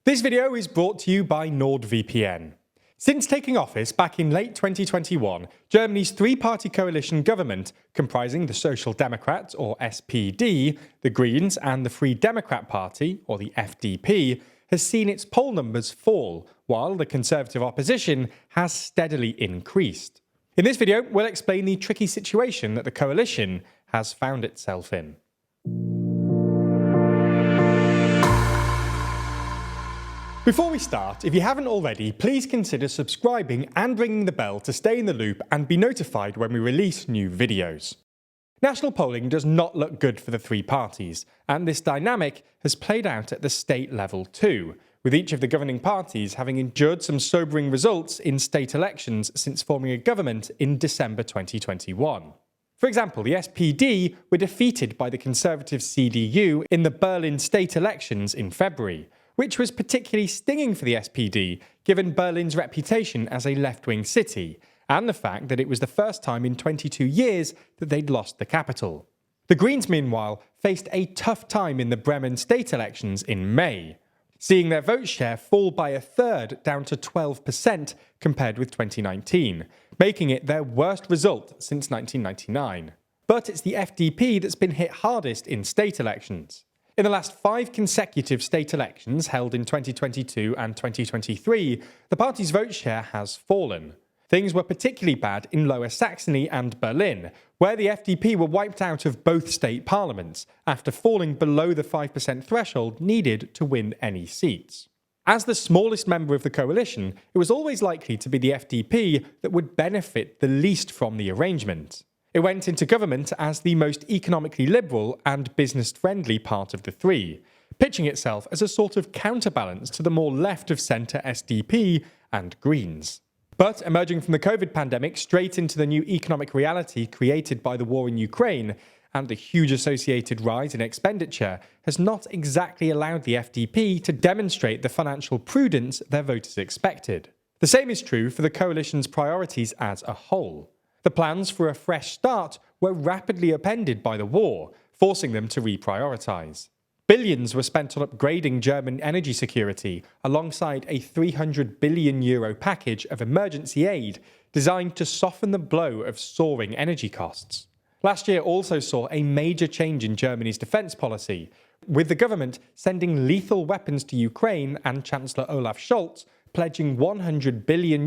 This video is brought to you by NordVPN. Since taking office back in late 2021, Germany's three-party coalition government, comprising the Social Democrats, or SPD, the Greens, and the Free Democrat Party, or the FDP, has seen its poll numbers fall, while the Conservative opposition has steadily increased. In this video, we'll explain the tricky situation that the coalition has found itself in. Before we start, if you haven't already, please consider subscribing and ringing the bell to stay in the loop and be notified when we release new videos. National polling does not look good for the three parties, and this dynamic has played out at the state level too, with each of the governing parties having endured some sobering results in state elections since forming a government in December 2021. For example, the SPD were defeated by the Conservative CDU in the Berlin state elections in February, which was particularly stinging for the SPD given Berlin's reputation as a left-wing city, and the fact that it was the first time in 22 years that they'd lost the capital. The Greens, meanwhile, faced a tough time in the Bremen state elections in May, seeing their vote share fall by a third down to 12% compared with 2019, making it their worst result since 1999. But it's the FDP that's been hit hardest in state elections. In the last 5 consecutive state elections held in 2022 and 2023, the party's vote share has fallen. Things were particularly bad in Lower Saxony and Berlin, where the FDP were wiped out of both state parliaments after falling below the 5% threshold needed to win any seats. As the smallest member of the coalition, it was always likely to be the FDP that would benefit the least from the arrangement. It went into government as the most economically liberal and business-friendly part of the three, pitching itself as a sort of counterbalance to the more left-of-centre SDP and Greens. But emerging from the COVID pandemic straight into the new economic reality created by the war in Ukraine and the huge associated rise in expenditure has not exactly allowed the FDP to demonstrate the financial prudence their voters expected. The same is true for the coalition's priorities as a whole. The plans for a fresh start were rapidly upended by the war, forcing them to reprioritise. Billions were spent on upgrading German energy security, alongside a €300 billion package of emergency aid designed to soften the blow of soaring energy costs. Last year also saw a major change in Germany's defence policy, with the government sending lethal weapons to Ukraine and Chancellor Olaf Scholz pledging €100 billion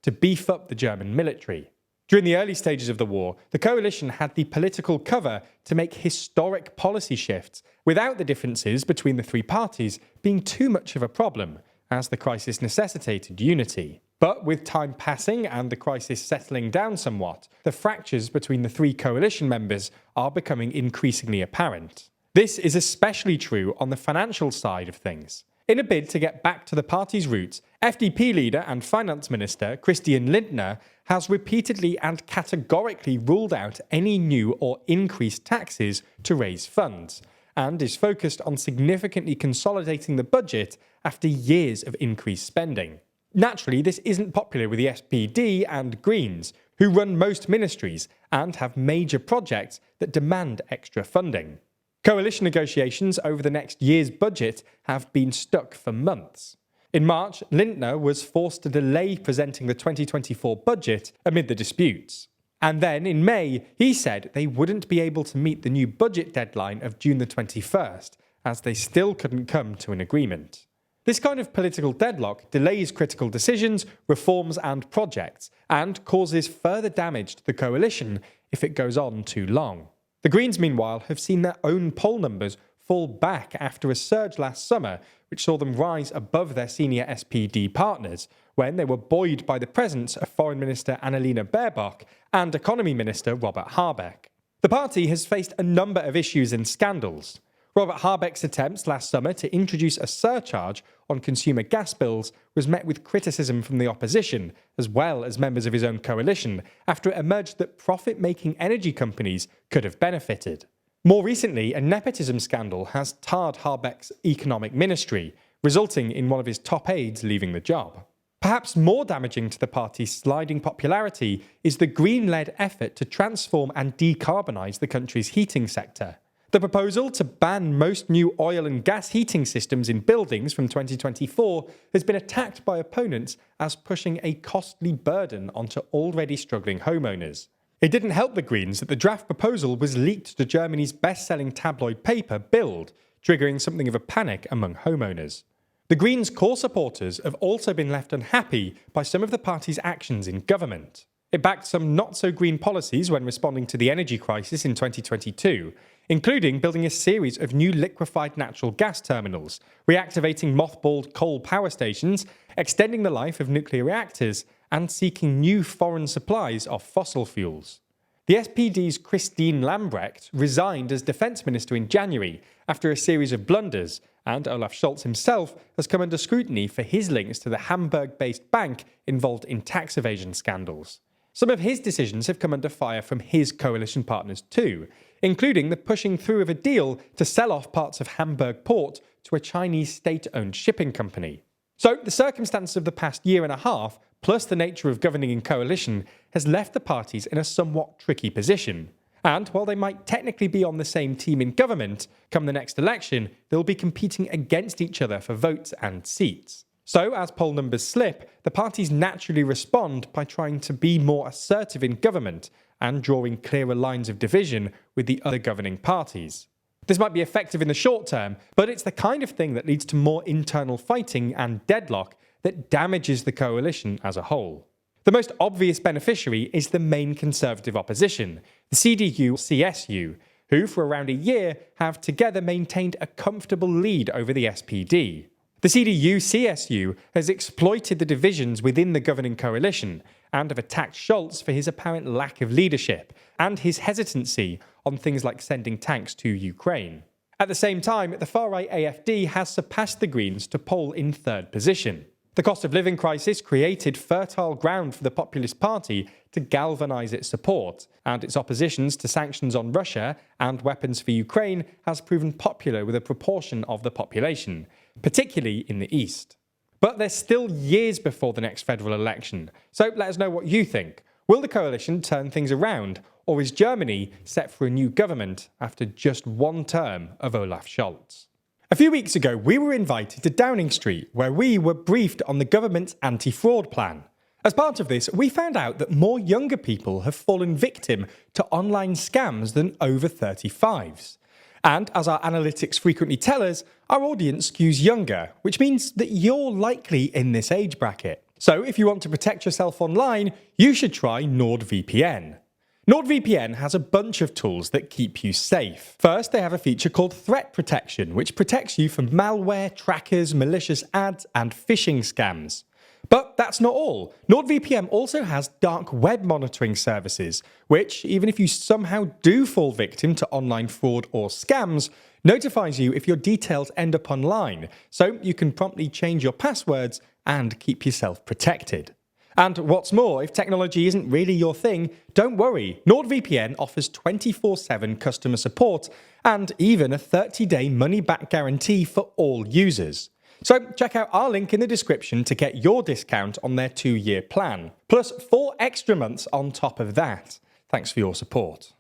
to beef up the German military. During the early stages of the war, the coalition had the political cover to make historic policy shifts without the differences between the three parties being too much of a problem, as the crisis necessitated unity. But with time passing and the crisis settling down somewhat, the fractures between the three coalition members are becoming increasingly apparent. This is especially true on the financial side of things. In a bid to get back to the party's roots, FDP leader and finance minister Christian Lindner has repeatedly and categorically ruled out any new or increased taxes to raise funds, and is focused on significantly consolidating the budget after years of increased spending. Naturally, this isn't popular with the SPD and Greens, who run most ministries and have major projects that demand extra funding. Coalition negotiations over the next year's budget have been stuck for months. In March, Lindner was forced to delay presenting the 2024 budget amid the disputes. And then, in May, he said they wouldn't be able to meet the new budget deadline of June the 21st, as they still couldn't come to an agreement. This kind of political deadlock delays critical decisions, reforms and projects, and causes further damage to the coalition if it goes on too long. The Greens, meanwhile, have seen their own poll numbers fall back after a surge last summer, which saw them rise above their senior SPD partners, when they were buoyed by the presence of Foreign Minister Annalena Baerbock and Economy Minister Robert Habeck. The party has faced a number of issues and scandals. Robert Habeck's attempts last summer to introduce a surcharge on consumer gas bills was met with criticism from the opposition, as well as members of his own coalition, after it emerged that profit-making energy companies could have benefited. More recently, a nepotism scandal has tarred Habeck's economic ministry, resulting in one of his top aides leaving the job. Perhaps more damaging to the party's sliding popularity is the Green-led effort to transform and decarbonise the country's heating sector. The proposal to ban most new oil and gas heating systems in buildings from 2024 has been attacked by opponents as pushing a costly burden onto already struggling homeowners. It didn't help the Greens that the draft proposal was leaked to Germany's best-selling tabloid paper, Bild, triggering something of a panic among homeowners. The Greens' core supporters have also been left unhappy by some of the party's actions in government. It backed some not-so-green policies when responding to the energy crisis in 2022, including building a series of new liquefied natural gas terminals, reactivating mothballed coal power stations, extending the life of nuclear reactors, and seeking new foreign supplies of fossil fuels. The SPD's Christine Lambrecht resigned as defence minister in January after a series of blunders, and Olaf Scholz himself has come under scrutiny for his links to the Hamburg-based bank involved in tax evasion scandals. Some of his decisions have come under fire from his coalition partners too, including the pushing through of a deal to sell off parts of Hamburg port to a Chinese state-owned shipping company. So the circumstances of the past year and a half, plus the nature of governing in coalition, has left the parties in a somewhat tricky position. And while they might technically be on the same team in government, come the next election, they'll be competing against each other for votes and seats. So, as poll numbers slip, the parties naturally respond by trying to be more assertive in government and drawing clearer lines of division with the other governing parties. This might be effective in the short term, but it's the kind of thing that leads to more internal fighting and deadlock that damages the coalition as a whole. The most obvious beneficiary is the main Conservative opposition, the CDU-CSU, who for around a year have together maintained a comfortable lead over the SPD. The CDU-CSU has exploited the divisions within the governing coalition and have attacked Scholz for his apparent lack of leadership and his hesitancy on things like sending tanks to Ukraine. At the same time, the far-right AfD has surpassed the Greens to poll in third position. The cost of living crisis created fertile ground for the Populist Party to galvanise its support, and its oppositions to sanctions on Russia and weapons for Ukraine has proven popular with a proportion of the population, particularly in the East. But there's still years before the next federal election, so let us know what you think. Will the coalition turn things around, or is Germany set for a new government after just one term of Olaf Scholz? A few weeks ago, we were invited to Downing Street, where we were briefed on the government's anti-fraud plan. As part of this, we found out that more younger people have fallen victim to online scams than over 35s. And as our analytics frequently tell us, our audience skews younger, which means that you're likely in this age bracket. So if you want to protect yourself online, you should try NordVPN. NordVPN has a bunch of tools that keep you safe. First, they have a feature called Threat Protection, which protects you from malware, trackers, malicious ads, and phishing scams. But that's not all. NordVPN also has dark web monitoring services, which, even if you somehow do fall victim to online fraud or scams, notifies you if your details end up online, so you can promptly change your passwords and keep yourself protected. And what's more, if technology isn't really your thing, don't worry. NordVPN offers 24/7 customer support and even a 30-day money-back guarantee for all users. So check out our link in the description to get your discount on their 2-year plan, plus 4 extra months on top of that. Thanks for your support.